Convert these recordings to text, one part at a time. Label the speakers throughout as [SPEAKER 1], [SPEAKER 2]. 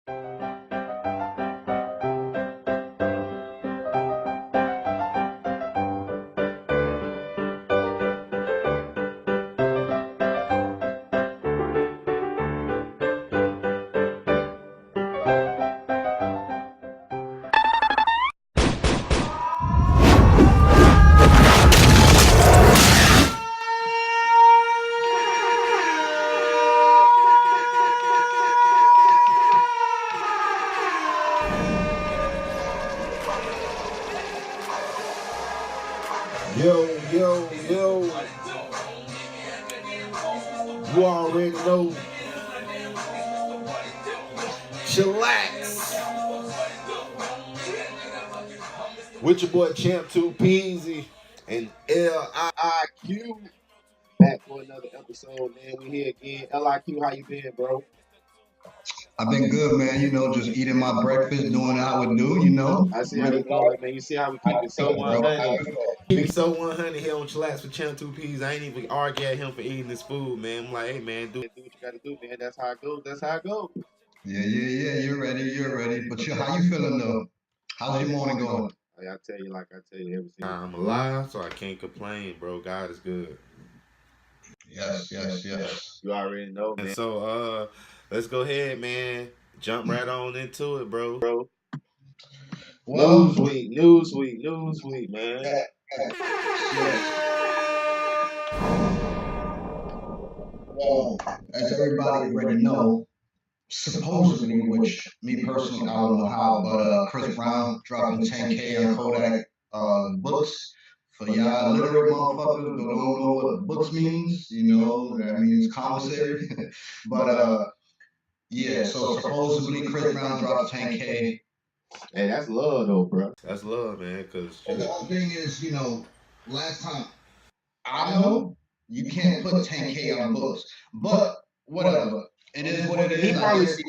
[SPEAKER 1] Yo, yo, yo. You already know. Chillax. With your boy Champ2PeeZy and LiQ. Back for another episode, man. We here again. LiQ, how you been, bro?
[SPEAKER 2] I've been good, man. You know, just eating my breakfast, doing what I would do, you know.
[SPEAKER 1] I see how you doing, man. You see how we keep it so 100. Keep it so 100 here on Chillax with Champ2PeeZy. I ain't even argue at him for eating this food, man. I'm like, hey, man, do what you gotta do, man. That's how it goes. That's how it goes.
[SPEAKER 2] Yeah. You're ready. But how you feeling, though? How's your morning going?
[SPEAKER 1] I tell you every single time. I'm alive, so I can't complain, bro. God is good.
[SPEAKER 2] Yes.
[SPEAKER 1] You already know, man. And so, let's go ahead, man. Jump right on into it, bro.
[SPEAKER 2] Well,
[SPEAKER 1] Newsweek, man.
[SPEAKER 2] Well, as everybody already know, supposedly, which me personally, I don't know how, but Chris Brown dropping 10K on Kodak books. For y'all literate motherfuckers who don't know what books means, you know, that means commissary. But yeah, so supposedly Chris Brown drops 10K.
[SPEAKER 1] Hey, that's love though, bro. That's love, man, because
[SPEAKER 2] the whole thing is, you know, last time I know you can't put 10K on books, but whatever. It is what it is.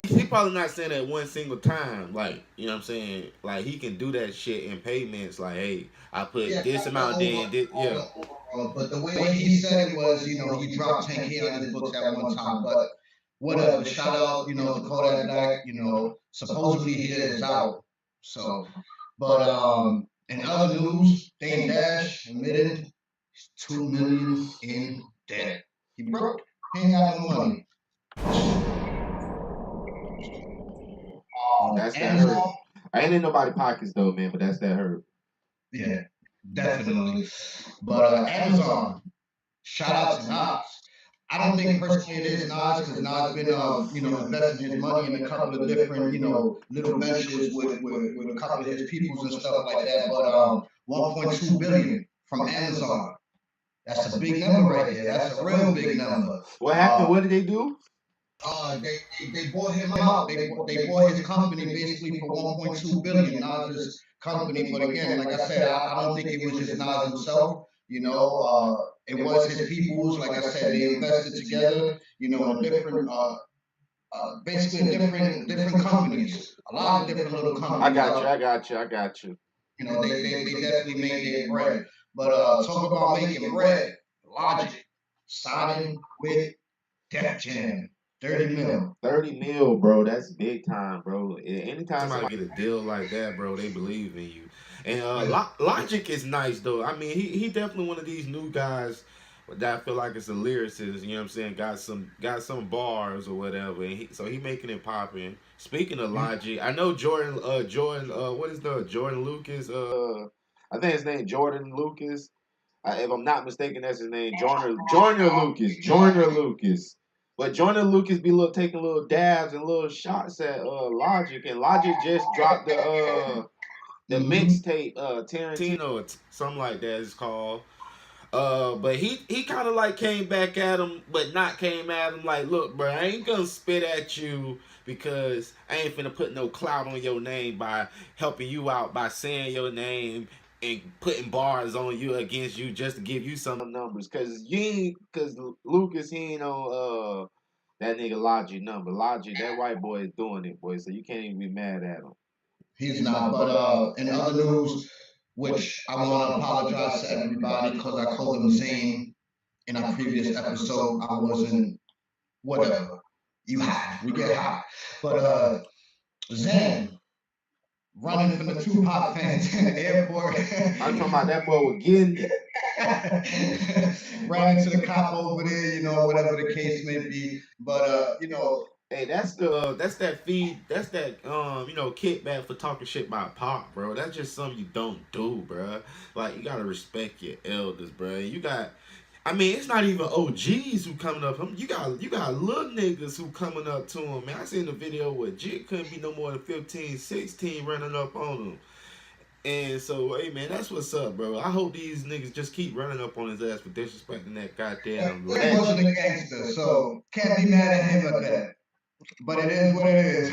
[SPEAKER 1] He probably not saying that one single time. Like, you know what I'm saying? Like, he can do that shit in payments. Like, hey, I put this amount in.
[SPEAKER 2] But the way he said it was, you know, he dropped 10K on his books at one time. But whatever. Shout out, you know, to Kodak Black. You know, supposedly he is out. So, but in other news, Dame Dash admitted he's $2 million in debt. He broke. He ain't got no money.
[SPEAKER 1] That's that hurt. I ain't in nobody's pockets though, man, but that's that hurt.
[SPEAKER 2] Yeah, definitely. But Amazon, shout out to Nas. I don't think personally it is Nas because Nas been you know, investing his money in a couple of different, you know, little ventures with a couple of his peoples and stuff like that. But 1.2 billion from Amazon. That's a big number right there. That's a real big number.
[SPEAKER 1] What happened? What did they do?
[SPEAKER 2] They bought him out. They bought his company basically for 1.2 billion. Nas's company, but again, like I said, I don't think it was just Nas himself. You know, it was his peoples. Like I said, they invested together. You know, in different, basically different companies. A lot of different little companies.
[SPEAKER 1] I got you.
[SPEAKER 2] You know, they definitely made their bread. But talk about making bread. Logic, signing with Def Jam. 30 mil.
[SPEAKER 1] 30 mil, bro. That's big time, bro. Anytime somebody get a deal like that, bro, they believe in you. And Logic is nice, though. I mean, he definitely one of these new guys that I feel like it's a lyricist. You know what I'm saying? Got some bars or whatever. And so he making it popping. Speaking of Logic, I know Jordan. What is the Jordan Lucas? I think his name Jordan Lucas. If I'm not mistaken, that's his name. Joyner Lucas. But Joyner Lucas be taking little dabs and little shots at Logic, and Logic just dropped the mixtape Tarantino, something like that it's called. But he kind of like came back at him, but not came at him like, look, bro, I ain't gonna spit at you because I ain't finna put no clout on your name by helping you out by saying your name and putting bars on you against you just to give you some numbers. Cause Lucas, he ain't on that nigga Logic number. Logic, that white boy is doing it, boy. So you can't even be mad at him.
[SPEAKER 2] He's not. But in other news, which I want to apologize to everybody because I called him Zane in our previous episode. I wasn't whatever. you hot. We get hot. But Zen running from the Tupac fans in the airport.
[SPEAKER 1] I'm talking about that boy was getting it.
[SPEAKER 2] Ran into the cop over there, you know, whatever the case may be. But you know,
[SPEAKER 1] hey, that's that feed, that's that you know, kickback for talking shit about Pop, bro. That's just something you don't do, bro. Like, you gotta respect your elders, bro. You got, I mean, it's not even OGs who coming up. You got little niggas who coming up to him, man. I seen the video where Jit couldn't be no more than 15, 16 running up on him. And so, hey man, that's what's up, bro. I hope these niggas just keep running up on his ass for disrespecting that goddamn
[SPEAKER 2] it wasn't a gangster, so can't be mad at him at that. But it is what it is.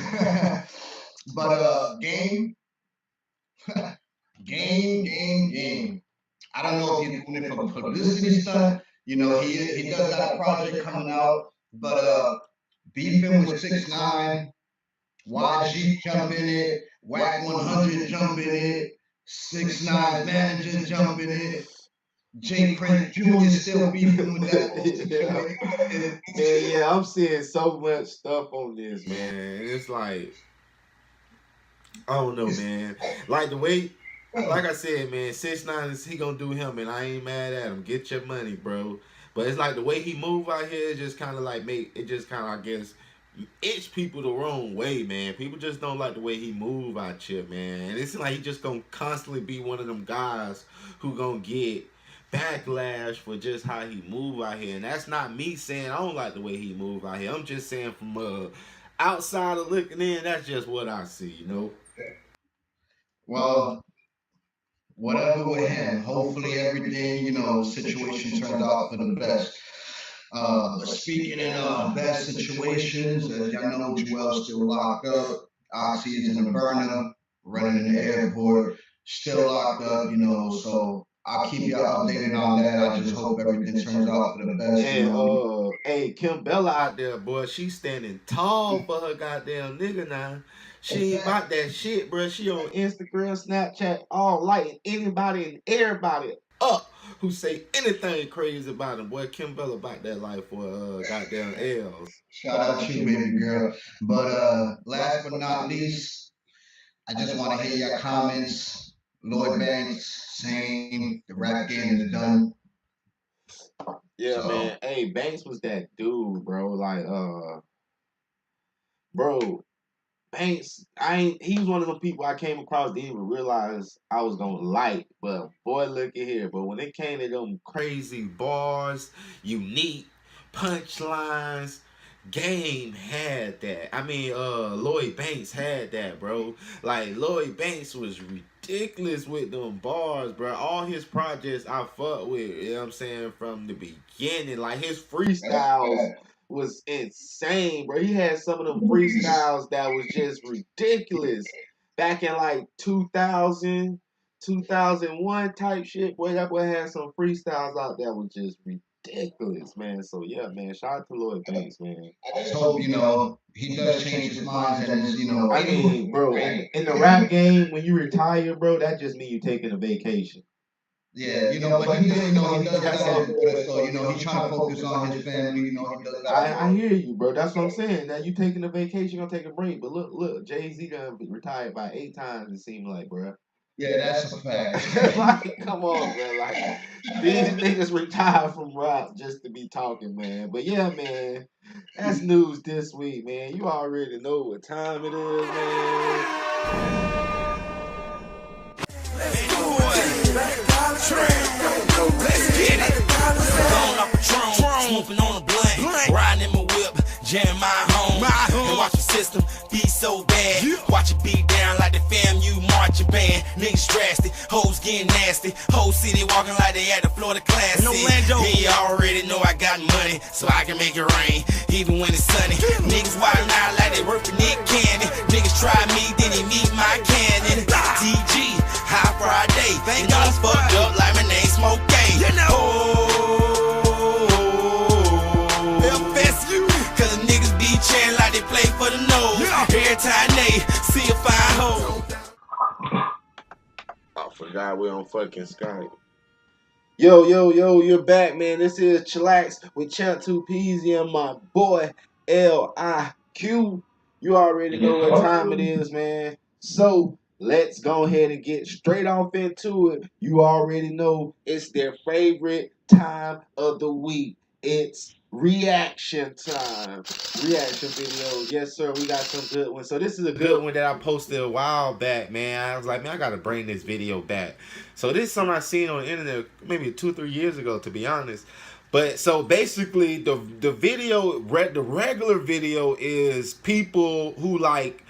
[SPEAKER 2] But game. Game. I don't know if he's doing it for publicity stuff. You know, he does got a project coming out, but beefing with 6ix9ine, YG jump in it, Whack 100 jump in it, 6ix9ine's manager jump in it. Jay Prince Jr. still beefing with that.
[SPEAKER 1] Yeah, I'm seeing so much stuff on this, man. It's like, I don't know, man. Like the way, like I said, man, 6ix9ine is, he gonna do him, and I ain't mad at him. Get your money, bro. But it's like the way he move out here, it just kind of like I guess, itch people the wrong way, man. People just don't like the way he move out here, man. And it's like he just gonna constantly be one of them guys who gonna get backlash for just how he move out here. And that's not me saying I don't like the way he move out here. I'm just saying from outside of looking in, that's just what I see, you know.
[SPEAKER 2] Well, whatever with him, hopefully everything, you know, situation turns out for the best. But speaking in bad situations, as y'all know, Joel's still locked up. Oxy is in the burner, running in the airport, still locked up, you know. So I'll keep y'all updated on that. I just hope everything turns out for the best.
[SPEAKER 1] And hey, Kim Bella out there, boy, she's standing tall for her goddamn nigga now. She ain't about that shit, bro. She on Instagram, Snapchat, all lighting anybody and everybody up who say anything crazy about him. Boy, Kim Bella about that life for goddamn L's.
[SPEAKER 2] Shout out to you, baby girl. But last but not least, I just want to hear your comments. Lloyd Banks saying the rap game is done.
[SPEAKER 1] Yeah, so, man. Hey, Banks was that dude, bro. Like, bro, Banks, he was one of them people I came across, didn't even realize I was gonna like. But boy, look at here. But when it came to them crazy bars, unique punchlines, Game had that. I mean, Lloyd Banks had that, bro. Like, Lloyd Banks was ridiculous with them bars, bro. All his projects I fuck with, you know what I'm saying, from the beginning. Like, his freestyles was insane, bro. He had some of them freestyles that was just ridiculous. Back in, like, 2000, 2001 type shit, boy, that boy had some freestyles out that was just ridiculous, man. So yeah, man, shout out to Lloyd Banks, man.
[SPEAKER 2] I just hope, you know, he does change his mind and is, you know.
[SPEAKER 1] I mean, bro, in the rap game, when you retire, bro, that just means you taking a vacation.
[SPEAKER 2] Yeah, you know, but he does, you know, he does that. So, you know, he's trying to focus on his family. You know, he does that.
[SPEAKER 1] I hear you, bro. That's what I'm saying. Now you taking a vacation, gonna take a break. But look, Jay-Z done retired by 8 times. It seemed like, bro.
[SPEAKER 2] Yeah, that's a fact.
[SPEAKER 1] Like, come on, bro. Like, these niggas retire from rap just to be talking, man. But yeah, man, that's news this week, man. You already know what time it is, man.
[SPEAKER 3] Let's get it. Going off Patron, smoking on a blunt, riding in my whip, jamming my home, and watch the system be so bad. Watch it beat down like the FAMU marching band. Niggas drastic, hoes getting nasty, whole city walking like they at the Florida Classic. No Lando. Yeah, you already know I got money, so I can make it rain, even when it's sunny. Niggas wildin' out like they work for Nick Cannon. Niggas try me, then they meet my cannon. TG, High Friday, and I'm fucked up like my name Smoke Gang. You know. Cause the niggas be chanting like they play for the nose. Every time they see a fine hoe.
[SPEAKER 1] I forgot we're on fucking Skype. Yo, you're back, man. This is Chillax with Champ2PeeZy and my boy LiQ. You already know what time it is, man. So let's go ahead and get straight off into it. You already know it's their favorite time of the week. It's reaction time. Reaction videos. Yes, sir. We got some good ones. So this is a good one that I posted a while back, man. I was like, man, I gotta bring this video back. So this is something I seen on the internet maybe 2-3 years ago, to be honest. But so basically, the video, the regular video is people who like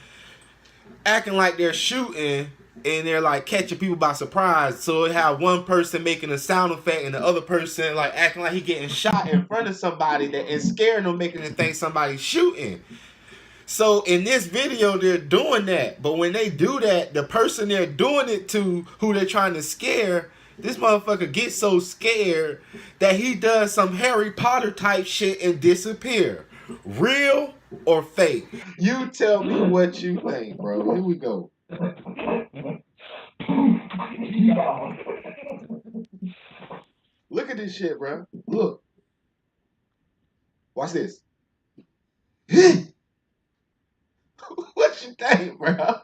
[SPEAKER 1] acting like they're shooting and they're like catching people by surprise. So it have one person making a sound effect and the other person like acting like he getting shot in front of somebody that is scaring them, making them think somebody's shooting. So in this video, they're doing that. But when they do that, the person they're doing it to, who they're trying to scare, this motherfucker gets so scared that he does some Harry Potter type shit and disappear. Real or fake? You tell me what you think, bro. Here we go. Look at this shit, bro. Look. Watch this. What you think, bro?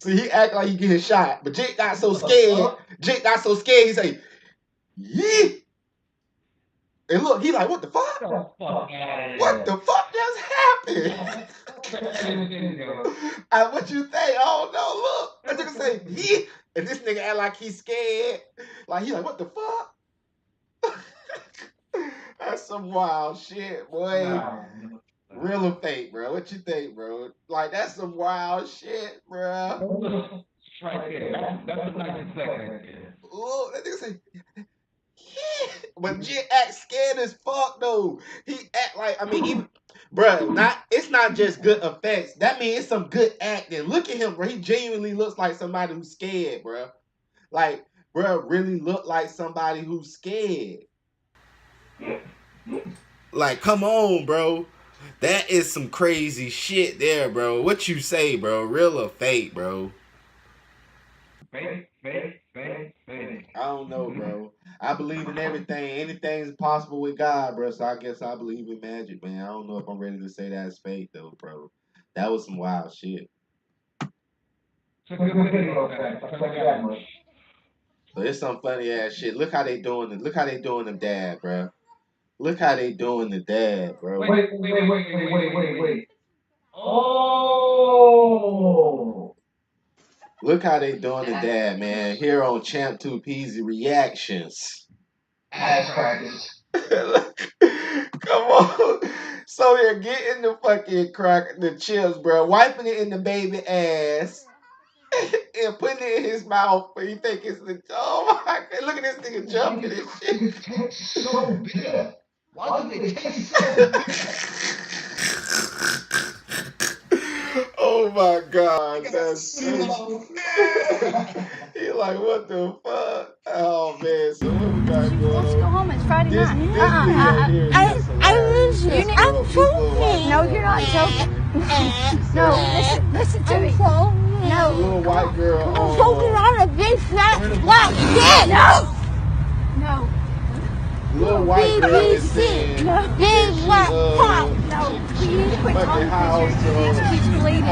[SPEAKER 1] See, he act like he getting shot, but Jake got so scared. Jake got so scared, he say, "Yeah." And look, he like, what the fuck? What the fuck just happened? What you think? Oh no, look. That nigga say, "Yeah." And this nigga act like he's scared. Like, he like, what the fuck? That's some wild shit, boy. Wow. Real or fake, bro? What you think, bro? Like, that's some wild shit, bro.
[SPEAKER 4] Right there. That's a 90 second.
[SPEAKER 1] Oh, that nigga say, yeah. But Jit act scared as fuck, though. He act like, I mean, even, bro, it's not just good effects. That means it's some good acting. Look at him, bro. He genuinely looks like somebody who's scared, bro. Like, bro, really look like somebody who's scared. Like, come on, bro. That is some crazy shit there, bro. What you say, bro? Real or fake, bro?
[SPEAKER 4] Fake.
[SPEAKER 1] I don't know, bro. I believe in everything. Anything's possible with God, bro. So I guess I believe in magic, man. I don't know if I'm ready to say that's fake, though, bro. That was some wild shit.
[SPEAKER 4] It's a good video, man.
[SPEAKER 1] So it's some funny ass shit. Look how they doing it. Look how they doing the dad, bro. Look how they doing the dad, bro.
[SPEAKER 4] Wait. Oh.
[SPEAKER 1] Look how they doing the dad, man. Here on Champ2PeeZy Reactions.
[SPEAKER 2] Ass practice.
[SPEAKER 1] Come on. So they're getting the fucking the chips, bro, wiping it in the baby ass and putting it in his mouth. But you think it's the, oh my God, look at this nigga jumping and shit.
[SPEAKER 2] It tastes so bitter. Why do they taste so bitter?
[SPEAKER 1] Oh my God, that's he like, what the fuck? Oh man, so what we got going on?
[SPEAKER 5] Let's go home. It's Friday night.
[SPEAKER 1] I miss you.
[SPEAKER 5] I'm joking. No, you're not joking. No, listen to me. No.
[SPEAKER 1] Little white girl.
[SPEAKER 5] I'm joking on a big fat black dick. No.
[SPEAKER 1] Little white girl is saying
[SPEAKER 5] big black pop. No, please quit calling pictures. He's bleeding.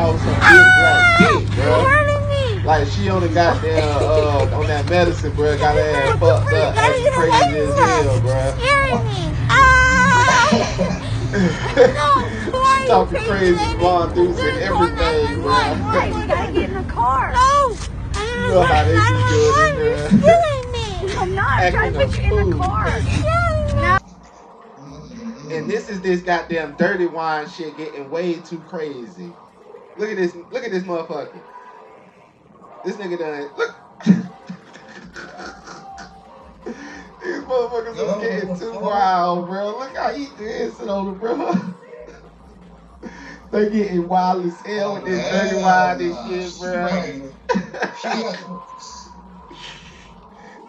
[SPEAKER 1] Like she on the goddamn on that medicine, bro. Got her ass fucked up. That's crazy as hell, bro.
[SPEAKER 5] Scaring me.
[SPEAKER 1] She talking crazy, blonde dudes and everything, bro.
[SPEAKER 5] Why? You gotta get in the car. No.
[SPEAKER 1] You know how they be doing it,
[SPEAKER 5] bro. You're killing me. I'm not. I'm trying to put you in the car. No.
[SPEAKER 1] And this is this goddamn dirty wine shit getting way too crazy. Look at this motherfucker. This nigga done, look. These motherfuckers are getting too wild, bro. Look how he dancing on it, bro. They getting wild as hell with this dirty wine and shit, bro.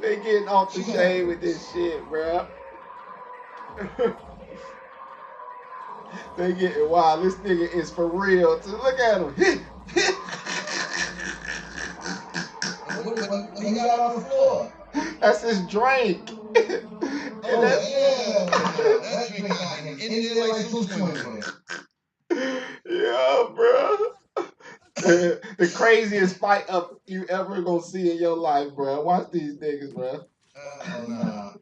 [SPEAKER 1] They getting off the chain with this shit, bro. They getting wild. This nigga is for real too. Look at him.
[SPEAKER 2] What you got on the floor?
[SPEAKER 1] That's his drink.
[SPEAKER 2] Oh, yeah. That drink got him in there like some swim.
[SPEAKER 1] Yeah, bro. The craziest fight up you ever gonna see in your life, bro. Watch these niggas, bro.
[SPEAKER 2] Oh, nah.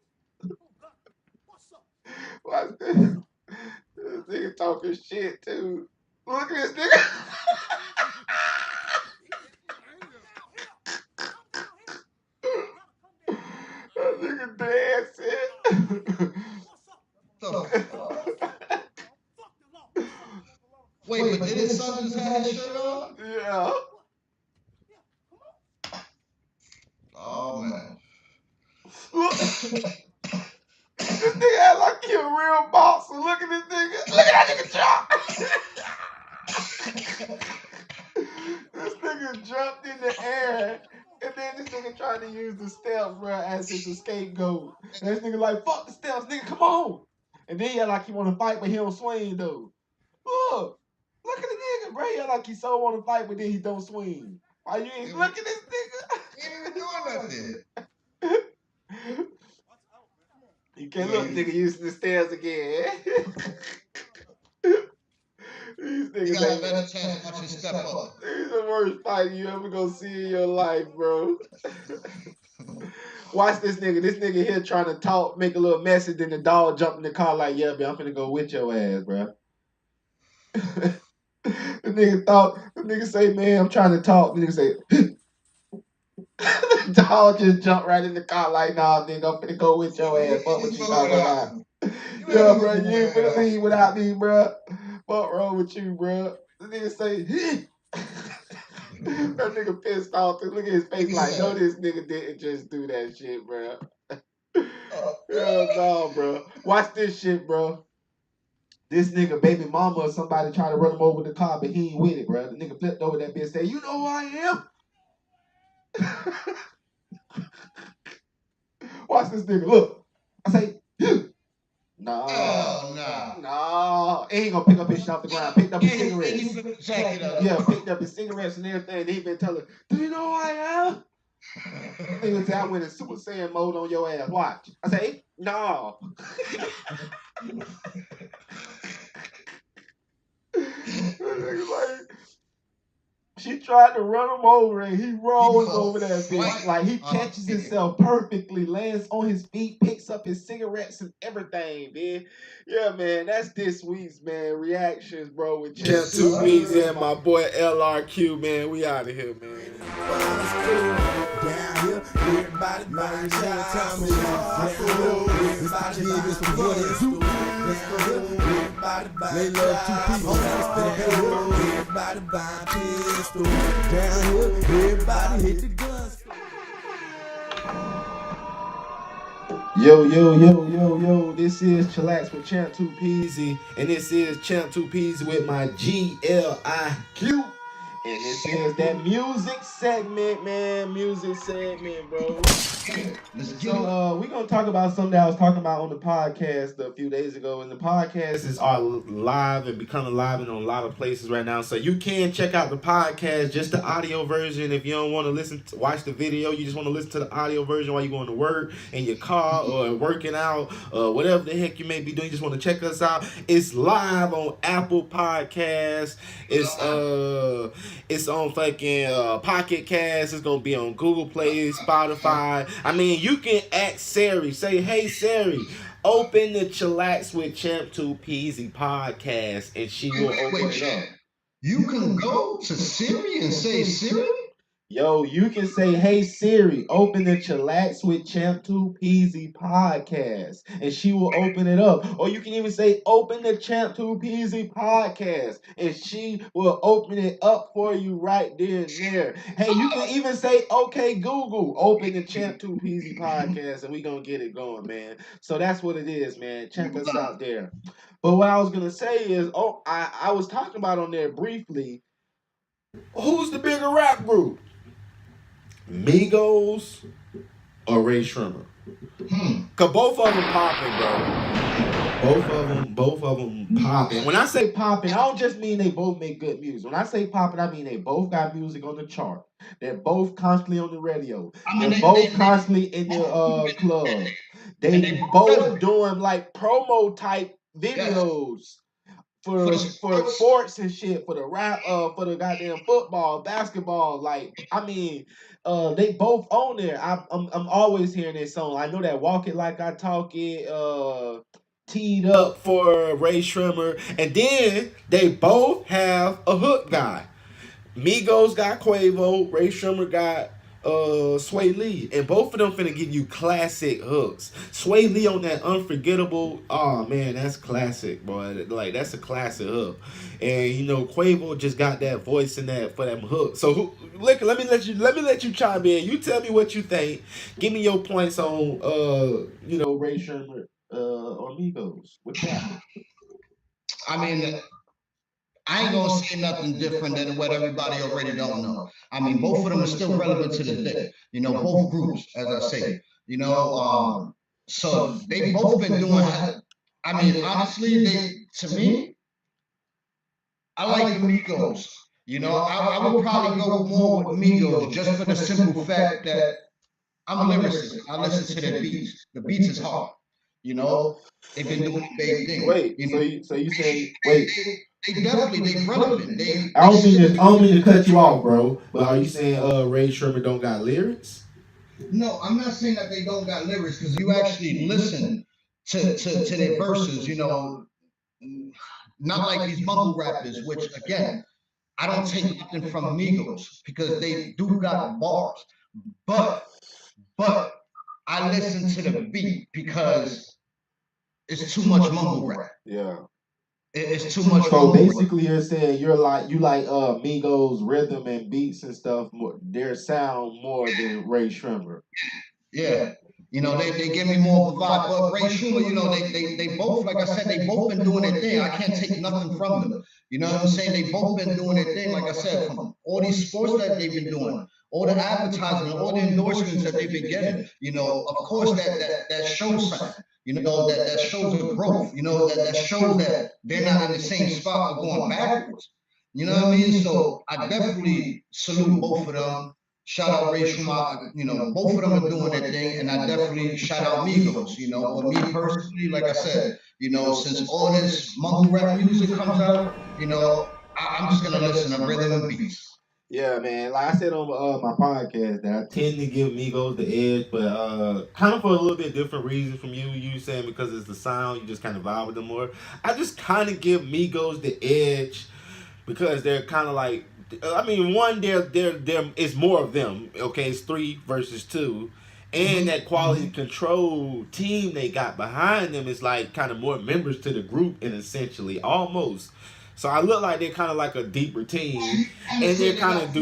[SPEAKER 1] Watch this. This nigga talking shit too. Look at this nigga. That nigga dancing.
[SPEAKER 2] Wait, but did his son just have his shirt on?
[SPEAKER 1] Yeah.
[SPEAKER 2] Oh, man.
[SPEAKER 1] This nigga act like he a real boxer. Look at this nigga. Look at that nigga jump. This nigga jumped in the air. And then this nigga trying to use the steps, bro, as his scapegoat. And this nigga like, fuck the steps, nigga, come on. And then he act like he want to fight, but he don't swing, though. Look at the nigga, bro. He act like he so want to fight, but then he don't swing. Why you ain't look at this nigga?
[SPEAKER 2] He ain't even doing nothing.
[SPEAKER 1] You can't look, nigga, using the stairs again. These niggas
[SPEAKER 2] You got a
[SPEAKER 1] ain't
[SPEAKER 2] better chance to watch him step up.
[SPEAKER 1] These the worst fight you ever gonna see in your life, bro. Watch this nigga. This nigga here trying to talk, make a little message, then the dog jump in the car like, yeah, man, I'm finna go with your ass, bro. The nigga say, man, I'm trying to talk. The nigga say, the dog just jumped right in the car like, nah, nigga, I'm finna go with your ass. Fuck what you talking about. Yeah, bro, you ain't finna leave without me, bro. What wrong with you, bro? The nigga say, that nigga pissed off. Look at his face like, no, this nigga didn't just do that shit, bro. Hell no, bro. Watch this shit, bro. This nigga baby mama or somebody trying to run him over the car, but he ain't with it, bro. The nigga flipped over that bitch and said, you know who I am? Watch this nigga. Look. I say, you. No. He ain't gonna pick up his shit off the ground. Picked up his cigarettes. Yeah, picked up his cigarettes and everything. And he been telling, do you know who I am? Nigga say, I went in Super Saiyan mode on your ass. Watch. I say, no. Like, she tried to run him over and he rolls over that bitch. Like he catches himself perfectly, lands on his feet, picks up his cigarettes and everything, man. Yeah, man, that's this week's, man, reactions, bro, with Champ2PeeZy and my boy LRQ, man. We out of here, man.
[SPEAKER 3] Down here, everybody buying time they love 2 people. Everybody buying pistol. Down here, everybody hit the guns.
[SPEAKER 1] Yo, this is Chillax with Champ2PeeZy, and this is Champ2PeeZy with my GLIQ. And this is that music segment, man. Music segment, bro. So we're gonna talk about something that I was talking about on the podcast a few days ago. And the podcast are live and becoming live in a lot of places right now. So you can check out the podcast, just the audio version. If you don't want to watch the video, you just want to listen to the audio version while you're going to work, in your car, or working out, whatever the heck you may be doing. You just want to check us out. It's live on Apple Podcasts. It's on fucking Pocket Cast. It's gonna be on Google Play, Spotify. I mean, you can ask Siri. Say, hey Siri, open the Chillax with Champ2PeeZy podcast, and she will open it up.
[SPEAKER 2] You can go to Siri and say, Siri?
[SPEAKER 1] Yo, you can say, hey Siri, open the Chillax with Champ2PeeZy podcast, and she will open it up. Or you can even say, open the Champ2PeeZy podcast, and she will open it up for you right there and there. Hey, you can even say, okay Google, open the Champ2PeeZy podcast, and we gonna get it going, man. So that's what it is, man. Check us out there. But what I was gonna say is, I was talking about on there briefly, who's the bigger rap group? Migos or Ray Shrimmer? Cause both of them popping, bro. Both of them popping. When I say popping, I don't just mean they both make good music. When I say popping, I mean they both got music on the chart. They're both constantly on the radio.
[SPEAKER 2] I mean,
[SPEAKER 1] They're both constantly in the club.
[SPEAKER 2] and
[SPEAKER 1] They
[SPEAKER 2] they
[SPEAKER 1] both doing like promo type
[SPEAKER 2] yes,
[SPEAKER 1] videos
[SPEAKER 2] for the
[SPEAKER 1] for
[SPEAKER 2] sports.
[SPEAKER 1] sports and shit, for the rap, for the goddamn football, basketball. Like, I mean, they both on there. I'm always hearing this song. I know that "Walk It Like I Talk It," teed up for Ray Shrimmer, and then they both have a hook guy. Migos got Quavo, Ray Shermer got Sway Lee, and both of them finna give you classic hooks. Sway Lee on that unforgettable, oh man, that's classic, boy. Like that's a classic hook. And you know Quavo just got that voice in that for them hook. So look, let me let you chime in. You tell me what you think. Give me your points on Ray Shermer or Migos. What you got?
[SPEAKER 2] I mean, I ain't gonna say nothing different than what everybody already don't know. I mean, both of them are still relevant to this day. You know, both groups, as I say. You know, so they both been doing. I mean, honestly, they to me, I like the Migos. You know, I would probably go more with Migos just for the simple fact that I'm a lyricist. I listen to their beats. The beats is hard. You know, they've been doing a big thing.
[SPEAKER 1] Wait,
[SPEAKER 2] you know,
[SPEAKER 1] so you say wait?
[SPEAKER 2] they definitely they relevant.
[SPEAKER 1] I don't mean to cut you off, bro. But are you saying Ray Sherman don't got lyrics?
[SPEAKER 2] No, I'm not saying that they don't got lyrics because you actually listen to their verses. You know, not like these mumble rappers, which again, I don't take nothing from Migos because they do got bars, but I listen to the beat because it's too much mumble rap.
[SPEAKER 1] Yeah.
[SPEAKER 2] It's too much.
[SPEAKER 1] So basically, you're saying you like Migos rhythm and beats and stuff. Their sound more than Ray Shrimmer.
[SPEAKER 2] Yeah. You know, they give me more of a vibe. But Ray Schumer, you know, they both, like I said, they both been doing their thing. I can't take nothing from them. You know what I'm saying? They both been doing their thing, like I said, from all these sports that they've been doing, all the advertising, all the endorsements that they've been getting. You know, of course that shows something. You know, that shows a growth. You know, that shows that they're not in the same spot or going backwards. You know what I mean? So I definitely salute both of them. Shout out Ray Schumacher, you know, both of them are doing their thing, and I definitely shout out Migos, you know. But me personally, like I said, you know, since all this mumble rap music comes out, you know, I'm just gonna listen to rhythm and beats.
[SPEAKER 1] Yeah, man. Like I said on my podcast, that I tend to give Migos the edge, but kind of for a little bit different reason from you. You saying because it's the sound, you just kind of vibe with them more. I just kind of give Migos the edge because they're kind of like. I mean, one, there is more of them. Okay, it's 3 versus 2, and that quality control team they got behind them is like kind of more members to the group, and essentially almost. So I look like they're kind of like a deeper team, and they're kind of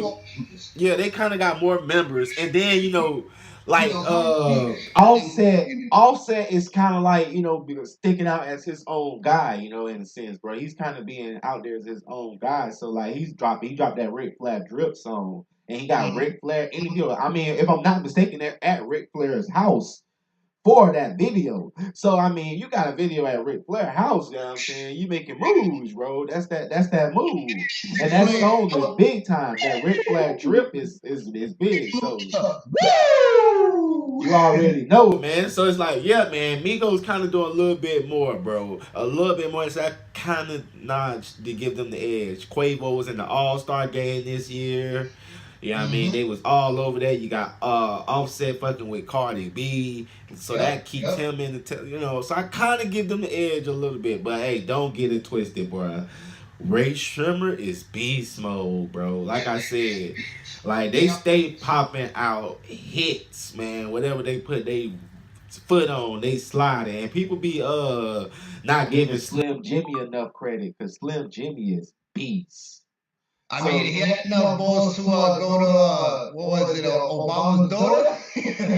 [SPEAKER 1] they kind of got more members, and then like Offset is kind of like sticking out as his own guy, in a sense, bro. He's kind of being out there as his own guy. So like he dropped that Ric Flair drip song, and he got Ric Flair in the video. I mean, if I'm not mistaken, they're at Ric Flair's house for that video. So I mean, you got a video at Ric Flair house, you know what I'm saying? You making moves, bro. That's that move. And that song is big time. That Ric Flair drip is big. So you already know, man. So it's like, yeah, man, Migos kind of doing a little bit more, bro. A little bit more. So I kind of notch to give them the edge. Quavo was in the All-Star game this year. You know what I mean? They was all over that. You got Offset fucking with Cardi B. So that keeps him in the, so I kind of give them the edge a little bit. But hey, don't get it twisted, bro. Ray Shrimmer is beast mode, bro. Like I said, like they stay popping out hits, man. Whatever they put they foot on, they slide it. And people be not giving Slim Jimmy enough credit because Slim Jimmy is beast.
[SPEAKER 2] I mean, he had enough balls to go to, what was it, Obama's daughter?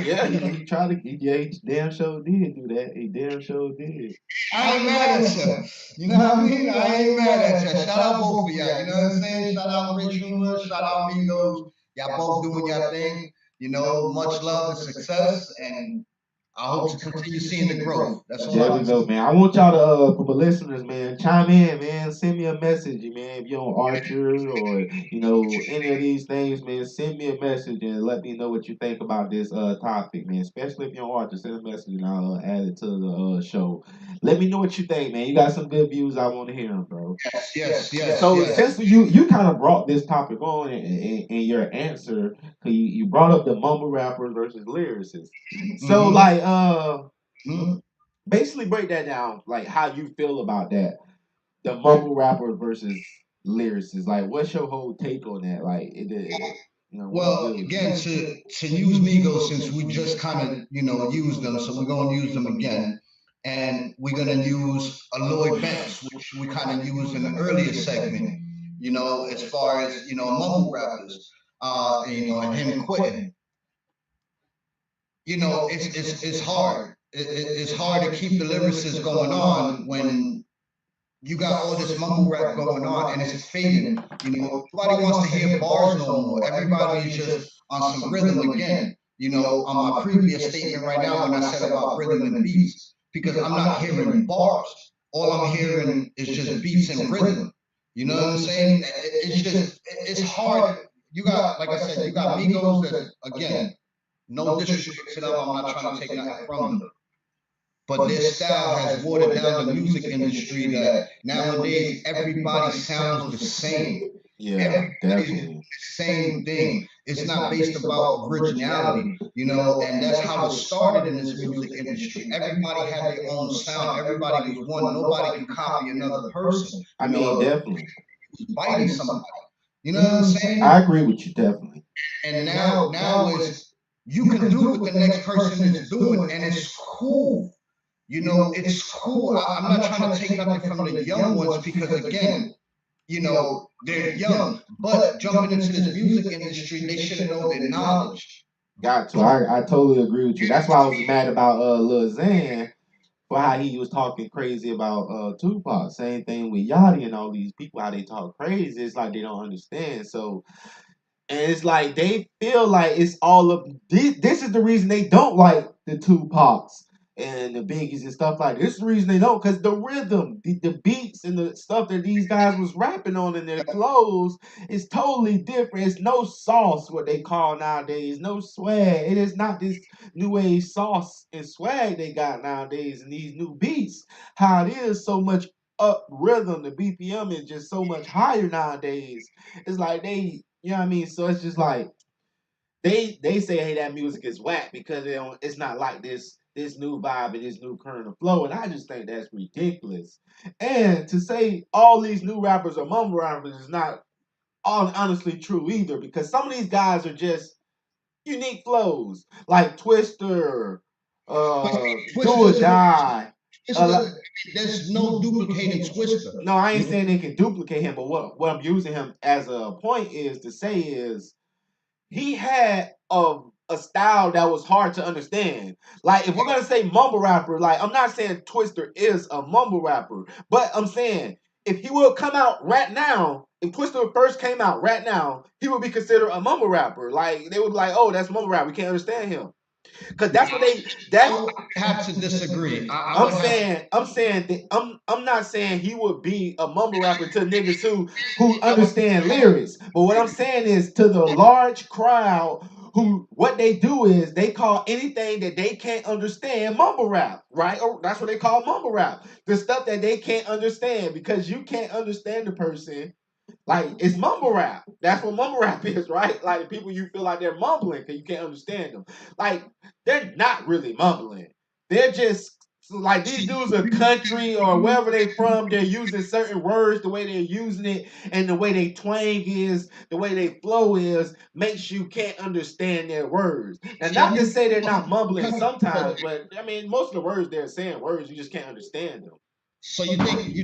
[SPEAKER 1] Yeah, he tried to, he damn sure did do that. He damn sure did.
[SPEAKER 2] I ain't mad at you. You know what I mean? I ain't mad at you. Shout out both of y'all. You know what I'm saying? Shout out Ray Schumer. Shout out Migos. Y'all both doing your thing. You know, much love and success. And I hope to continue seeing the growth. That's all
[SPEAKER 1] There
[SPEAKER 2] I
[SPEAKER 1] we
[SPEAKER 2] can
[SPEAKER 1] go,
[SPEAKER 2] say.
[SPEAKER 1] man. I want y'all to, for the listeners, man, chime in, man. Send me a message, man. If you're on Archer or any of these things, man, send me a message and let me know what you think about this topic, man. Especially if you're on Archer, send a message and I'll add it to the show. Let me know what you think, man. You got some good views. I want to hear them, bro. So
[SPEAKER 2] Yes.
[SPEAKER 1] since you kind of brought this topic on in your answer, cause you brought up the mumble rappers versus lyricists. So
[SPEAKER 2] Mm-hmm.
[SPEAKER 1] like
[SPEAKER 2] Mm-hmm.
[SPEAKER 1] basically break that down, like how you feel about that. The mumble rappers versus lyricists. Like, what's your whole take on that? Like, what's
[SPEAKER 2] Well,
[SPEAKER 1] good with
[SPEAKER 2] again,
[SPEAKER 1] you?
[SPEAKER 2] to use Migos, since we just kind of used them, so we're gonna use them again, and we're gonna use Lloyd Banks, which we kind of used in the earlier segment. As far as mumble rappers, and him quitting. It's hard. It's hard to keep the lyricists going on when you got all this mumble rap going on and it's fading. Nobody wants to hear bars no more. Everybody is just on some rhythm again. On my previous statement right now when I said about rhythm and beats, because I'm not hearing bars. All I'm hearing is just beats and rhythm. You know what I'm saying? It's hard. You got, like I said, you got Migos that, again, no disrespect to them. I'm not trying to take nothing from them. But their style has watered down the music industry that nowadays everybody sounds the same.
[SPEAKER 1] Yeah,
[SPEAKER 2] Everybody's the
[SPEAKER 1] definitely.
[SPEAKER 2] same thing. It's not based about originality, and that's how it started in this music industry. Everybody had their own sound. Everybody was one. Nobody can copy another person.
[SPEAKER 1] I mean, definitely.
[SPEAKER 2] Biting somebody. You know what I'm saying?
[SPEAKER 1] I agree with you, definitely.
[SPEAKER 2] And now is you can do what the next person is doing, and it's cool. It's cool. I'm not trying to take nothing from the young ones because, again, they're young. But jumping into this music industry, they should know their knowledge.
[SPEAKER 1] Got to. I totally agree with you. That's why I was mad about Lil Xan for how he was talking crazy about Tupac. Same thing with Yachty and all these people, how they talk crazy. It's like they don't understand. So and it's like they feel like it's all of this is the reason they don't like the Tupacs and the Biggies and stuff like this. This is the reason they don't, because the rhythm, the beats and the stuff that these guys was rapping on in their clothes is totally different. It's no sauce, what they call nowadays, no swag. It is not this new age sauce and swag they got nowadays in these new beats. How it is so much up rhythm, the BPM is just so much higher nowadays. It's like you know what I mean? So it's just like they say, hey, that music is whack because it's not like this new vibe and this new current of flow. And I just think that's ridiculous. And to say all these new rappers are mumble rappers is not honestly true either, because some of these guys are just unique flows. Like Twister, Do or Die.
[SPEAKER 2] There's no duplicating Twister.
[SPEAKER 1] No, I ain't saying they can duplicate him, but what I'm using him as a point is to say is he had a style that was hard to understand. Like, if we're gonna say mumble rapper, like, I'm not saying Twister is a mumble rapper, but I'm saying if he would come out right now, if Twister first came out right now, he would be considered a mumble rapper. Like, they would be like, oh, that's mumble rap. We can't understand him. Cause that's what
[SPEAKER 2] I have to disagree.
[SPEAKER 1] I'm saying that I'm not saying he would be a mumble rapper to niggas who understand lyrics. But what I'm saying is to the large crowd who what they do is they call anything that they can't understand mumble rap, right? Or that's what they call mumble rap. The stuff that they can't understand, because you can't understand the person. Like, it's mumble rap. That's what mumble rap is, right? Like, people you feel like they're mumbling because you can't understand them. Like, they're not really mumbling. They're just like, these dudes are country or wherever they from. They're using certain words, the way they're using it, and the way they twang is, the way they flow is, makes you can't understand their words. And not to say they're not mumbling sometimes, but I mean, most of the words they're saying words you just can't understand them.
[SPEAKER 2] So you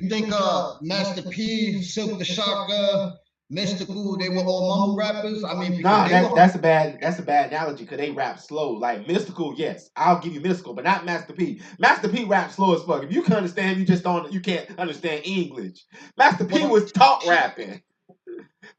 [SPEAKER 2] think Master P, Silk the Shocker, Mystical, they were all mumble rappers? I mean,
[SPEAKER 1] Nah, that's a bad analogy because they rap slow. Like Mystical, yes, I'll give you Mystical, but not Master P. Master P raps slow as fuck. If you can understand, you can't understand English. Master P was talk rapping.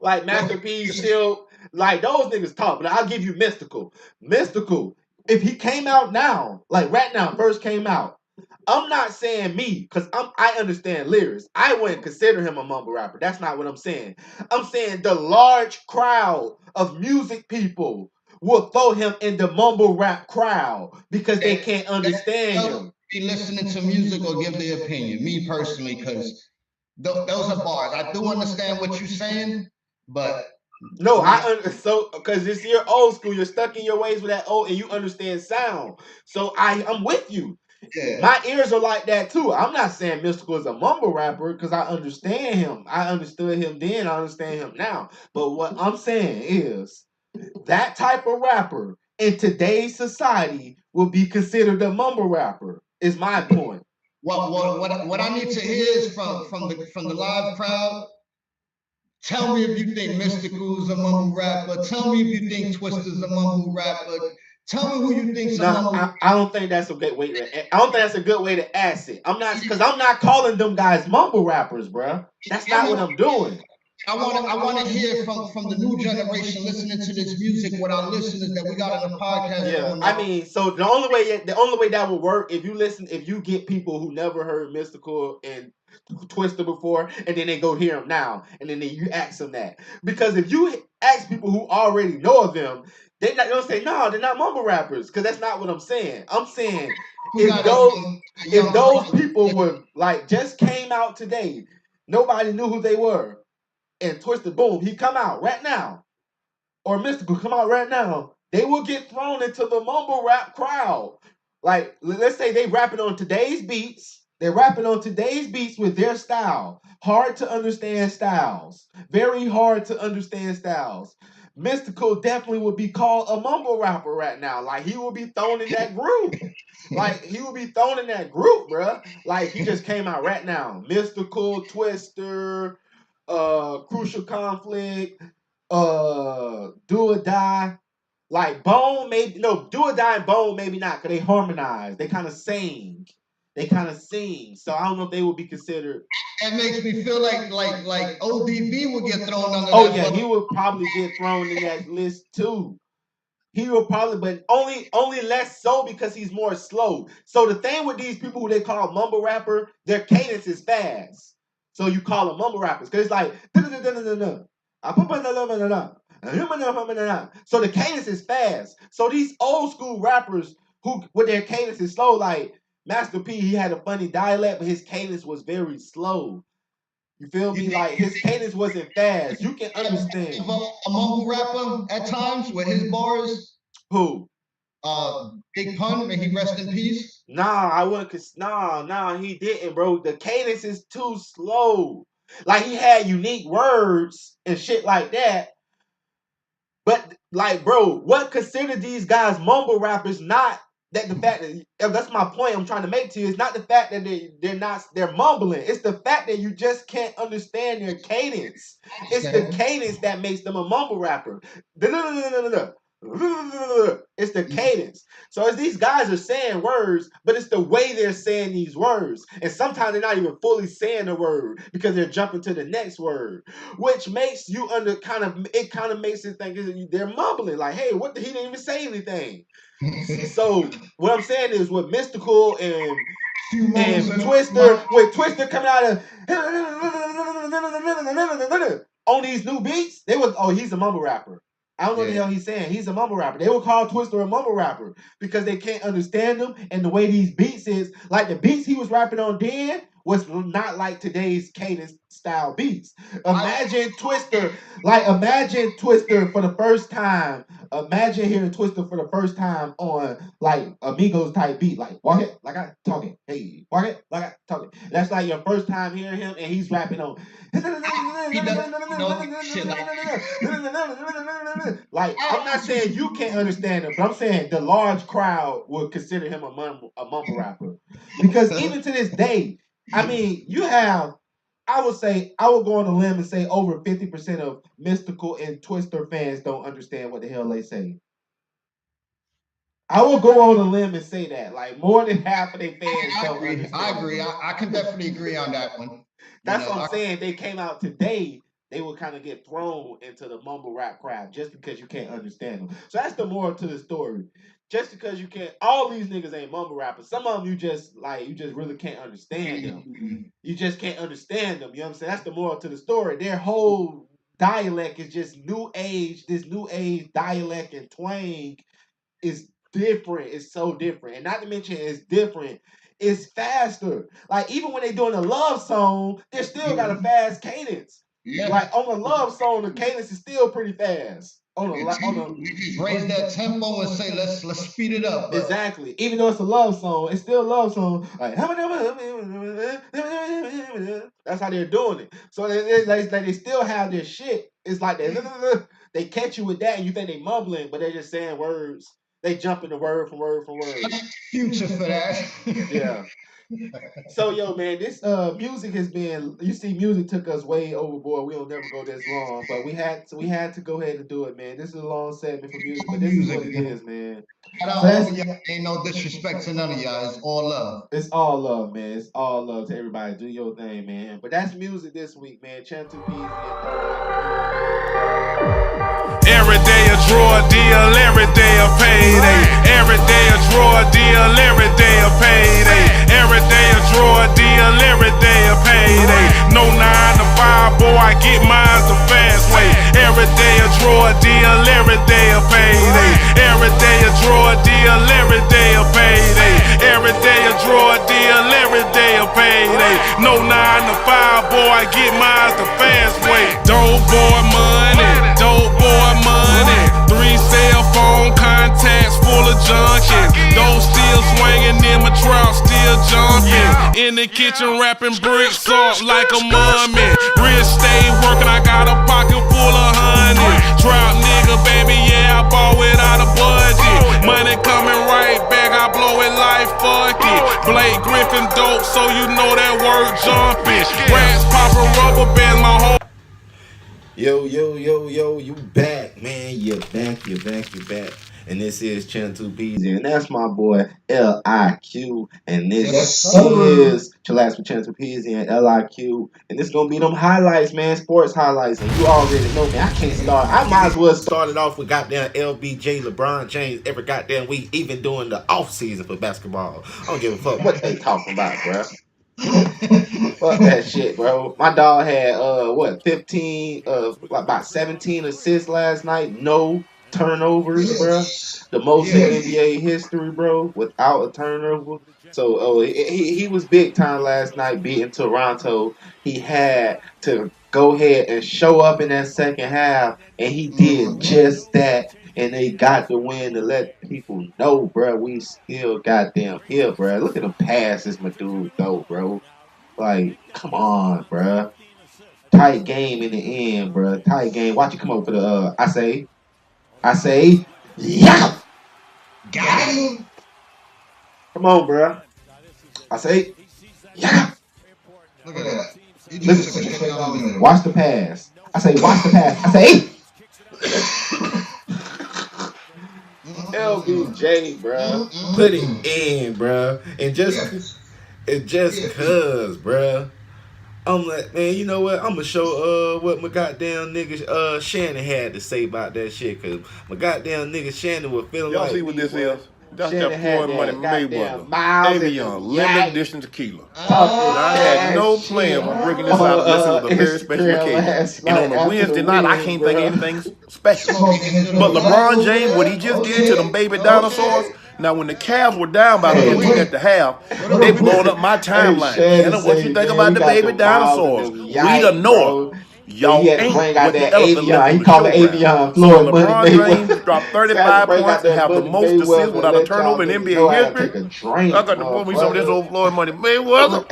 [SPEAKER 1] Like Master P still like those niggas talk, but I'll give you Mystical. Mystical if he came out now, like right now, first came out, I'm not saying me, because I understand lyrics. I wouldn't consider him a mumble rapper. That's not what I'm saying. I'm saying the large crowd of music people will throw him in the mumble rap crowd because they can't understand him.
[SPEAKER 2] Be listening to music or give their opinion. Me personally, because those are bars. I do understand what you're saying, but
[SPEAKER 1] no, so because it's your old school, you're stuck in your ways with that old, and you understand sound. So I'm with you.
[SPEAKER 2] yeah.
[SPEAKER 1] My ears are like that too. I'm not saying Mystical is a mumble rapper because I understand him. I understood him then. I understand him now. But what I'm saying is that type of rapper in today's society will be considered a mumble rapper. Is my point.
[SPEAKER 2] What I need to hear is from the live crowd. Tell me if you think Mystical's a mumble rapper. Tell me if you think Twista's a mumble rapper. Tell me who you think's a mumble.
[SPEAKER 1] I don't think that's a good way to. I don't think that's a good way to ask it. I'm not calling them guys mumble rappers, bro. That's not what I'm doing.
[SPEAKER 2] I want to hear from the new generation listening to this music with our listeners that we got on the podcast.
[SPEAKER 1] Yeah, I mean, so the only way that would work if you get people who never heard Mystical and Twister before, and then they go hear him now, and then you ask them that. Because if you ask people who already know of them, they're not gonna say no, they're not mumble rappers. Because that's not what I'm saying. I'm saying if those people were like just came out today, nobody knew who they were, and Twister, boom, he come out right now, or Mystical come out right now, they will get thrown into the mumble rap crowd. Like, let's say they rapping on today's beats. They're rapping on today's beats with their style. Hard to understand styles. Very hard to understand styles. Mystical definitely would be called a mumble rapper right now. Like, he will be thrown in that group. Like, he will be thrown in that group, bruh. Like, he just came out right now. Mystical, Twister, Crucial Conflict, Do or Die. Like Bone, maybe no, Do or Die and Bone, maybe not, because they harmonize. They kind of sing. So I don't know if they would be considered.
[SPEAKER 2] That makes me feel like ODB would get thrown under.
[SPEAKER 1] Oh yeah, he would probably get thrown in that list too. He will probably, but only less so because he's more slow. So the thing with these people who they call mumble rapper, their cadence is fast. So you call them mumble rappers because it's like so the cadence is fast. So these old school rappers who with their cadence is slow, like Master P, he had a funny dialect, but his cadence was very slow. You feel me? Like his cadence wasn't fast. You can understand.
[SPEAKER 2] A mumble rapper at times with his bars.
[SPEAKER 1] Who?
[SPEAKER 2] Big Pun, may he rest in peace.
[SPEAKER 1] Nah, I wouldn't. Nah, he didn't, bro. The cadence is too slow. Like he had unique words and shit like that. But like, bro, what consider these guys mumble rappers? Not that the fact that that's my point I'm trying to make to you. It's not the fact that they're mumbling. It's the fact that you just can't understand their cadence. It's the cadence that makes them a mumble rapper. It's the cadence. So as these guys are saying words, but it's the way they're saying these words. And sometimes they're not even fully saying the word because they're jumping to the next word, which makes you kind of makes it think they're mumbling. Like, hey, he didn't even say anything. So what I'm saying is with Mystical and Twister, with Twister coming out of on these new beats, they was, oh, he's a mumble rapper. I don't know what the hell he's saying. He's a mumble rapper. They will call Twister a mumble rapper because they can't understand him, and the way these beats is, like the beats he was rapping on then was not like today's cadence style beats. Imagine Twister for the first time. Imagine hearing Twister for the first time on like Amigos type beat, like walk it like I talking, hey, walk it like I talking. That's like your first time hearing him, and he's rapping on. Like, I'm not saying you can't understand him, but I'm saying the large crowd would consider him a mumble rapper. Because even to this day, I mean, I would go on a limb and say over 50% of Mystical and Twister fans don't understand what the hell they say. I will go on a limb and say that. Like, more than half of their fans don't understand.
[SPEAKER 2] I agree. I can definitely agree on that one.
[SPEAKER 1] That's what I'm saying. They came out today, they will kind of get thrown into the mumble rap crowd just because you can't understand them. So that's the moral to the story. just because you can't, all these niggas ain't mumble rappers. Some of them you just really can't understand them. You just can't understand them. You know what I'm saying? That's the moral to the story. Their whole dialect is just new age. This new age dialect and twang is different. It's so different. And not to mention it's different. It's faster. Like even when they doing a love song, they still got a fast cadence.
[SPEAKER 2] Yeah.
[SPEAKER 1] Like on a love song, the cadence is still pretty fast.
[SPEAKER 2] You just raise that tempo and say let's speed it up. But
[SPEAKER 1] exactly. Even though it's a love song, it's still a love song. Like that's how they're doing it. So they still have their shit. It's like they catch you with that, and you think they mumbling, but they're just saying words. They jump into word from word from word.
[SPEAKER 2] Future for that.
[SPEAKER 1] Yeah. So yo, man, this music has been. You see, music took us way overboard. We'll never go this long, but we had to go ahead and do it, man. This is a long segment for music, but this is what it is, man.
[SPEAKER 2] Ain't no disrespect to none of y'all. It's all love.
[SPEAKER 1] It's all love, man. It's all love to everybody. Do your thing, man. But that's music this week, man. Champ2PeeZy.
[SPEAKER 3] Every day a draw deal, every day a payday. Every day a draw deal, every day a payday. Every day a draw deal, every day a payday. No 9 to 5, boy, I get mine the fast way. Every day a draw deal, every day a payday. Every day a draw deal, every day a payday. Every day a draw deal, every day a payday. No 9 to 5, boy, I get mine the fast way. Dope boy money, dope boy money. 3 cell phone contacts full of junkies. Those still swinging in my trap, still jumping. In the kitchen wrapping bricks up like a mummy. Wrist stay working, I got a pocket full of honey. Trap nigga, baby, yeah, I bought without a budget. Money coming right back, I blow it like fuck it. Blake Griffin dope, so you know that word jumping. Rats popping rubber bands, my whole.
[SPEAKER 1] Yo, you back, man. You're back. And this is Champ2PeeZy, and that's my boy LiQ. And this is Chillax with Champ2PeeZy and LiQ. And this gonna be them highlights, man. Sports highlights. And you already know, man. I might as well start it off with goddamn LBJ, LeBron James, every goddamn week, even during the off season for basketball. I don't give a fuck what they talking about, bruh. Fuck that shit, bro. My dog had 15 about 17 assists last night. No turnovers, bro. The most in NBA history, bro, without a turnover. So he was big time last night beating Toronto. He had to go ahead and show up in that second half, and he did just that. And they got the win to let people know, bro, we still goddamn here, bro. Look at them passes my dude throw, bro. Like, come on, bro. Tight game in the end, bro. Tight game. Watch it come over for the, I say, yeah.
[SPEAKER 2] Got him.
[SPEAKER 1] Come on, bro. I say, yeah.
[SPEAKER 2] Look at that.
[SPEAKER 1] Listen, watch the pass. I say, watch the pass. I say, LBJ, bro. Put it in, bro. And just cuz, bro. I'm like, man, you know what? I'm gonna show what my goddamn nigga Shannon had to say about that shit, cause my goddamn nigga Shannon was feeling
[SPEAKER 6] y'all
[SPEAKER 1] like.
[SPEAKER 6] See what this is? That's
[SPEAKER 1] Shannon
[SPEAKER 6] that Floyd Money Mayweather. Avion, limited
[SPEAKER 1] yeah.
[SPEAKER 6] edition tequila. I had no plan on breaking this out unless it was a very special occasion. And on a Wednesday night, I can't think of anything special. But LeBron James, what he just did to them baby dinosaurs. Now, when the Cavs were down by 15 at the half, they blowing up my timeline. Anna, what you think about the baby dinosaurs? Rita Noah. Y'all ain't with the elephant living
[SPEAKER 1] he called it Avion.
[SPEAKER 6] So LeBron James dropped 35 points and have the most assists without a turnover in NBA history. I got to pull me some of this old Floyd Money Mayweather.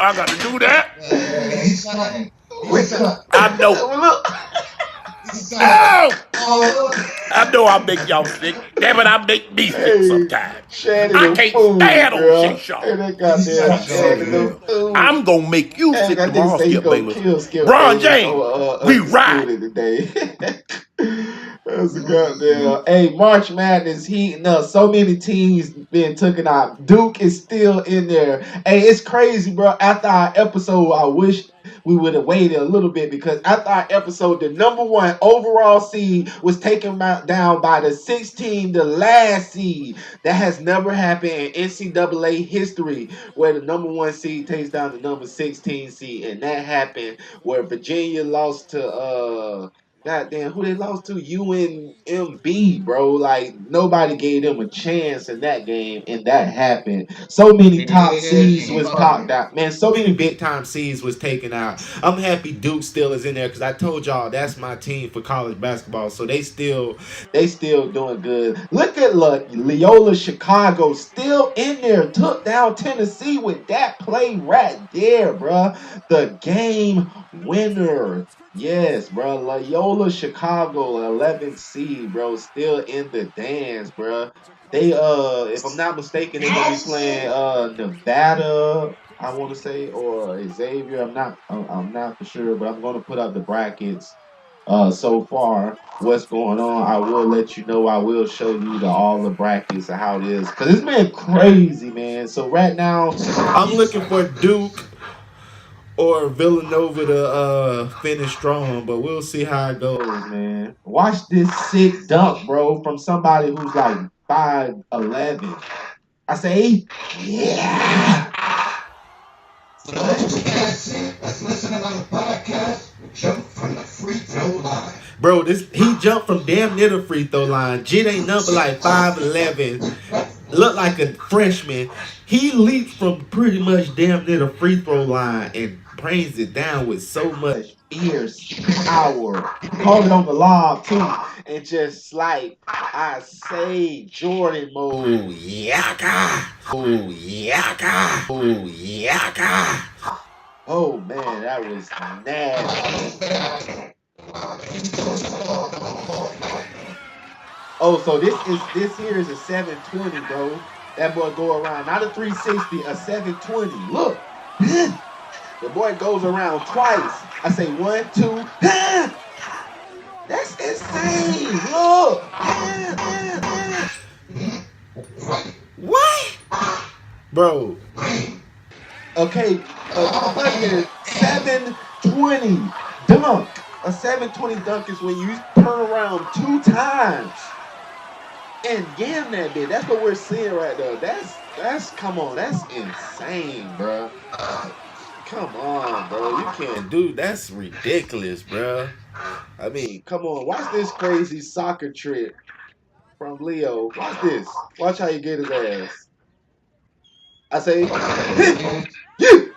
[SPEAKER 6] I got to do that. I know. I know I make y'all sick. Damn it, I make me sick sometimes. I can't stand on shit, I'm gonna make you sick tomorrow, Skip Bayless. Bron James, we ride.
[SPEAKER 1] That's a goddamn. Hey, March Madness heating up. So many teams being taken out. Duke is still in there. Hey, it's crazy, bro. After our episode, I wish we would have waited a little bit, because after our episode, the #1 overall seed was taken down by the 16, the last seed. That has never happened in NCAA history, where the #1 seed takes down the number 16 seed, and that happened where Virginia lost to goddamn, who they lost to? UNMB, bro. Like, nobody gave them a chance in that game, and that happened. So many top seeds was popped out. Man, so many big time seeds was taken out. I'm happy Duke still is in there, because I told y'all that's my team for college basketball. So they still doing good. Look at Loyola Chicago still in there. Took down Tennessee with that play right there, bro. The game winner. Yes, bro. Loyola Chicago, 11th seed, bro. Still in the dance, bro. They if I'm not mistaken, they're gonna be playing Nevada, I want to say, or Xavier. I'm not for sure, but I'm gonna put up the brackets so far. What's going on? I will let you know. I will show you all the brackets and how it is, because it's been crazy, man. So right now, I'm looking for Duke or Villanova to finish strong, but we'll see how it goes, man. Watch this sick dunk, bro, from somebody who's like 5'11". I say, yeah.
[SPEAKER 2] For those who can't see, that's listening on the podcast, jump from the free throw line.
[SPEAKER 1] Bro, he jumped from damn near the free throw line. Jit ain't number like 5'11". Look like a freshman. He leaps from pretty much damn near the free throw line and brings it down with so much fierce power. Call it on the lob too. And just like I say, Jordan mode. Yaka. Oh, yaka. Oh, yaka. Oh man, that was nasty. Oh, so this here is a 720, bro. That boy go around, not a 360, a 720. Look, the boy goes around twice. I say 1, 2. That's insane. Look. What? Bro. Okay, a fucking 720 dunk. A 720 dunk is when you turn around 2 times and yam that bitch. That's what we're seeing right there. That's come on, that's insane, bro. Come on, bro. You can't do. That's ridiculous, bro. I mean, come on. Watch this crazy soccer trick from Leo. Watch this. Watch how you get his ass. I say, hit.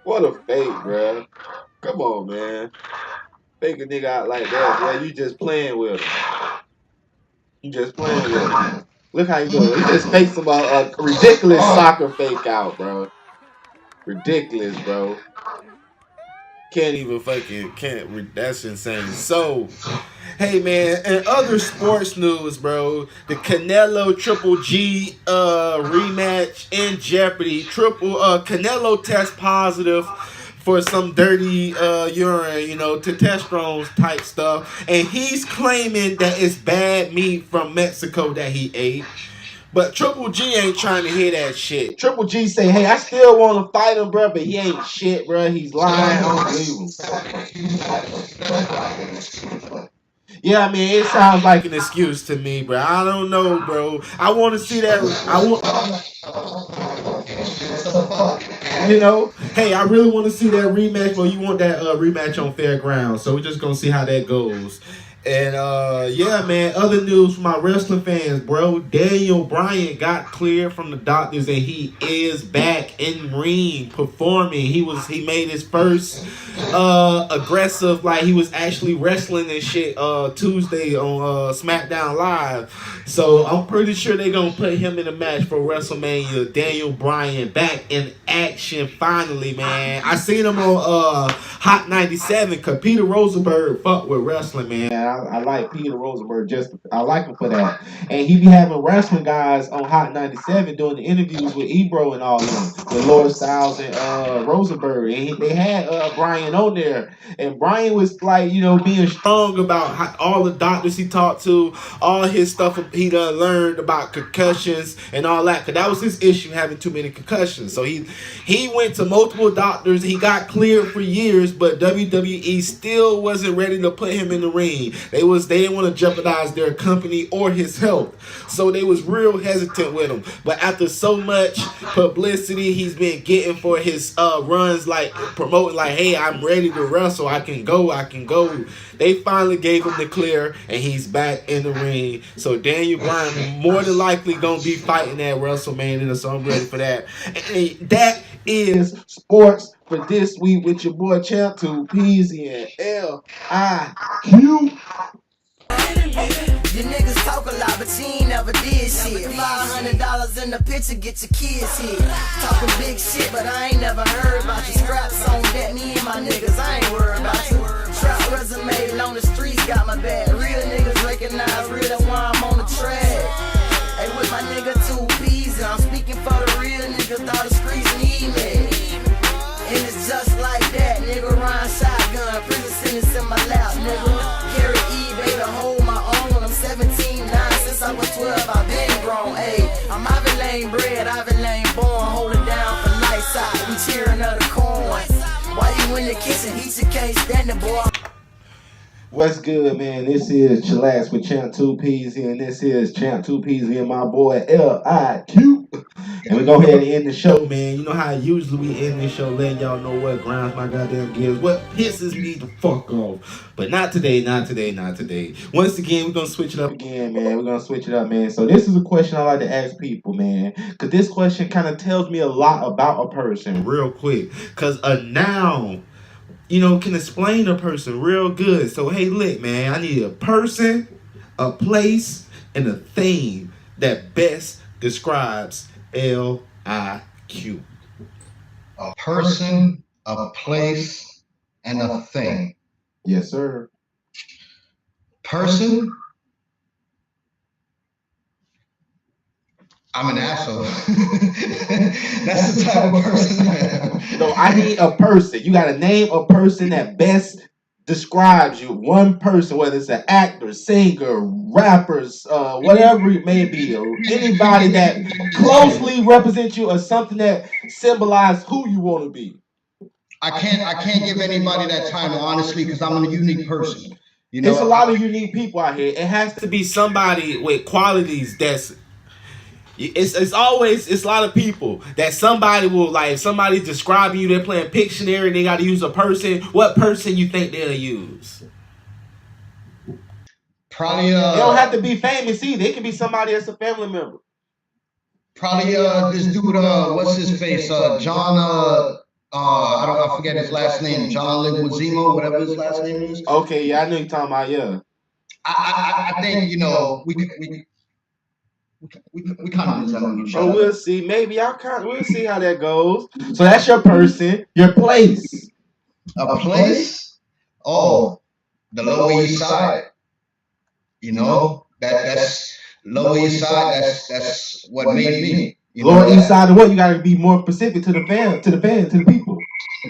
[SPEAKER 1] What a fake, bro. Come on, man. Fake a nigga out like that, bro. You just playing with him. You just playing with him. Look how you do it. He just fakes him a ridiculous soccer fake out, bro. Ridiculous, bro. That's insane. So, hey man, and other sports news, bro. The Canelo Triple G rematch in jeopardy. Canelo test positive for some dirty urine, testosterone type stuff, and he's claiming that it's bad meat from Mexico that he ate. But Triple G ain't trying to hear that shit. Triple G say, hey, I still want to fight him, bro, but he ain't shit, bro. He's lying. I don't believe him. Yeah, I mean, it sounds like an excuse to me, bro. I don't know, bro. I want to see that. Hey, I really want to see that rematch, but you want that rematch on fair ground. So we're just going to see how that goes. And yeah, man, other news from my wrestling fans, bro. Daniel Bryan got cleared from the doctors and he is back in ring performing. He made his first aggressive, like he was actually wrestling and shit Tuesday on SmackDown Live. So I'm pretty sure they're gonna put him in a match for WrestleMania. Daniel Bryan back in action finally, man. I seen him on Hot 97 because Peter Rosenberg fucked with wrestling, man. I like Peter Rosenberg. I like him for that. And he be having wrestling guys on Hot 97 doing the interviews with Ebro and all of them, with Lord Styles and Rosenberg. And they had Brian on there. And Brian was like, being strong about all the doctors he talked to, all his stuff he done learned about concussions and all that. Cause that was his issue, having too many concussions. So he went to multiple doctors. He got cleared for years, but WWE still wasn't ready to put him in the ring. They didn't want to jeopardize their company or his health. So they was real hesitant with him. But after so much publicity he's been getting for his runs, like promoting like, hey, I'm ready to wrestle. I can go. They finally gave him the clear, and he's back in the ring. So Daniel Bryan more than likely gonna be fighting at WrestleMania, so I'm ready for that. And that is sports for this week with your boy Champ2PeeZy and LiQ.
[SPEAKER 3] You niggas talk a lot, but you ain't never did shit. $500 in the picture, get your kids here. Talking big shit, but I ain't never heard about you. Scraps on that, me and my niggas, I ain't worried about you. Trap resume on the streets, got my bag. Real niggas recognize real, that's why I'm on the track. Hey, with my nigga 2PeeZy, I'm speaking for the real niggas, all the streets need me. And it's just like that, nigga, rhyme shotgun, prison sentence in my lap, nigga. Carry eBay to hold my own. I'm 17, 9, since I was 12, I've been grown. Ayy, I'm Ivy Lane bred, Ivy Lane born, holding down for light side, we cheering up the corn. Why you in the kitchen, heat you can't stand it, boy.
[SPEAKER 1] What's good, man? This is Chillax with Champ2PeeZy, and this is Champ2PeeZy and my boy LiQ. And we go ahead and end the show, man. You know how usually we end this show, letting y'all know what grinds my goddamn gears, what pisses me the fuck off. But not today. Once again, we're gonna switch it up again, man. So this is a question I like to ask people, man, because this question kind of tells me a lot about a person real quick. Because a noun, can explain a person real good. So, hey, look, man, I need a person, a place, and a thing that best describes LiQ.
[SPEAKER 2] A person, a place, and a thing.
[SPEAKER 1] Yes, sir.
[SPEAKER 2] Person, I'm an asshole. That's the type of person I am.
[SPEAKER 1] No, I need a person. You got to name a person that best describes you. One person, whether it's an actor, singer, rappers, whatever it may be, or anybody that closely represents you, or something that symbolizes who you want to be.
[SPEAKER 2] I can't give anybody that title, honestly, because I'm a unique person.
[SPEAKER 1] There's a lot of unique people out here. It has to be somebody with qualities that's. It's a lot of people that somebody will, like, if somebody's describing you, they're playing Pictionary and they got to use a person. What person you think they'll use?
[SPEAKER 2] Probably
[SPEAKER 1] they don't have to be famous either. It can be somebody that's a family member.
[SPEAKER 2] Probably this dude, what's his face? John I forget his last name. John Leguizamo, whatever his last name is.
[SPEAKER 1] Okay, yeah, I know you're talking about, yeah.
[SPEAKER 2] I think, we kind of resemble each other.
[SPEAKER 1] Oh, we'll see. Maybe we'll see how that goes. So that's your person, your place.
[SPEAKER 2] A place? Oh, the Lower East Side. That's Lower East Side. That's what made me.
[SPEAKER 1] Lower East Side of what? You got to be more specific to the people.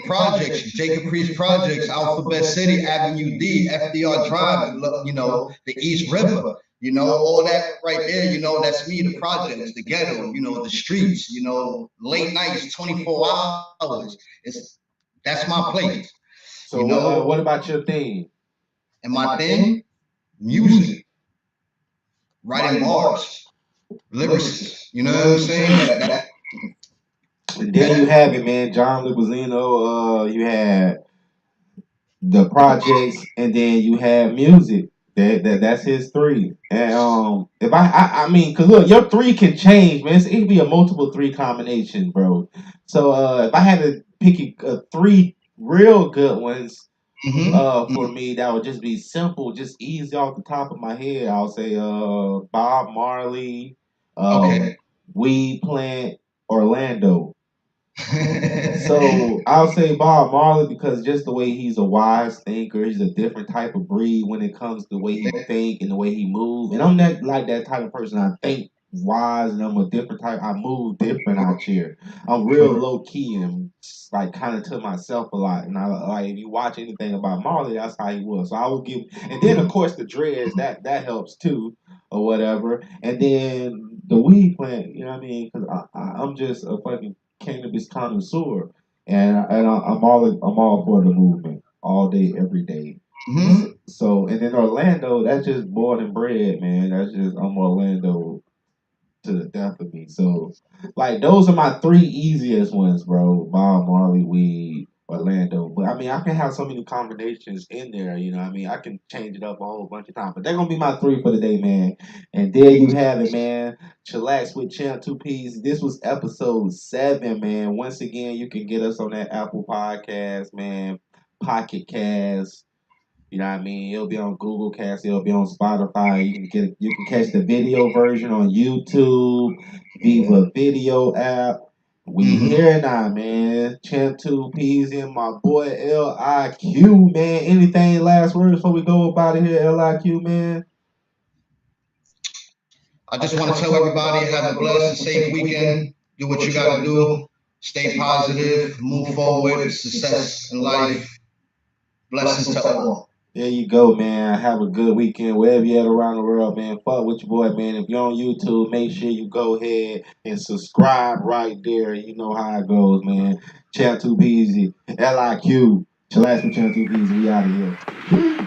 [SPEAKER 2] Projects, Jacob Priest Projects, Alphabet City, Avenue D, FDR Drive, the East River. All that right there, that's me, the projects, the ghetto, the streets, late nights, 24 hours. That's my place.
[SPEAKER 1] So what about your thing?
[SPEAKER 2] And my thing? Music. Writing bars. Lyricists. You know what I'm saying?
[SPEAKER 1] There you have it, man. John Leguizamo, you had the projects, and then you have music. That's his three. And if I mean, cause look, your three can change, man. It can be a multiple three combination, bro. So if I had to pick three real good ones, for me, that would just be simple, just easy off the top of my head. I'll say Bob Marley,
[SPEAKER 2] Okay.
[SPEAKER 1] Weed Plant, Orlando. So I'll say Bob Marley because just the way he's a wise thinker, he's a different type of breed when it comes to the way he think and the way he move. And I'm not like that type of person. I think wise and I'm a different type. I move different out here. I'm real low key and like kind of to myself a lot. And I like if you watch anything about Marley, that's how he was. So I would give, and then of course the dreads that helps too or whatever. And then the weed plant, you know what I mean? Because I'm just a fucking cannabis connoisseur, and I'm all for the movement all day, every day.
[SPEAKER 2] Mhm.
[SPEAKER 1] So and in Orlando, that's just born and bred, man. That's just I'm Orlando to the death of me. So like those are my three easiest ones, bro. Bob Marley, weed, Orlando. But I mean I can have so many combinations in there, you know what I mean? I can change it up a whole bunch of times. But they're gonna be my three for the day, man. And there you have it, man. Chillax with Champ2PeeZy. This was episode 7, man. Once again, you can get us on that Apple Podcast, man. Pocket Cast. You know what I mean? It'll be on Google Cast. It'll be on Spotify. You can catch the video version on YouTube, Viva Video App. We here now, man. Champ2PeeZy and my boy LiQ, man. Anything last words before we go about it here, LiQ, man?
[SPEAKER 2] I just want to tell everybody have a blessed and safe weekend. Do what you got to do. Stay positive. Move forward. Success in life. Blessings to all.
[SPEAKER 1] There you go, man. Have a good weekend wherever you're at around the world, man. Fuck with your boy, man. If you're on YouTube, make sure you go ahead and subscribe right there. You know how it goes, man. Champ2PeeZy, LiQ. Chillax with Champ2PeeZy. We out of here.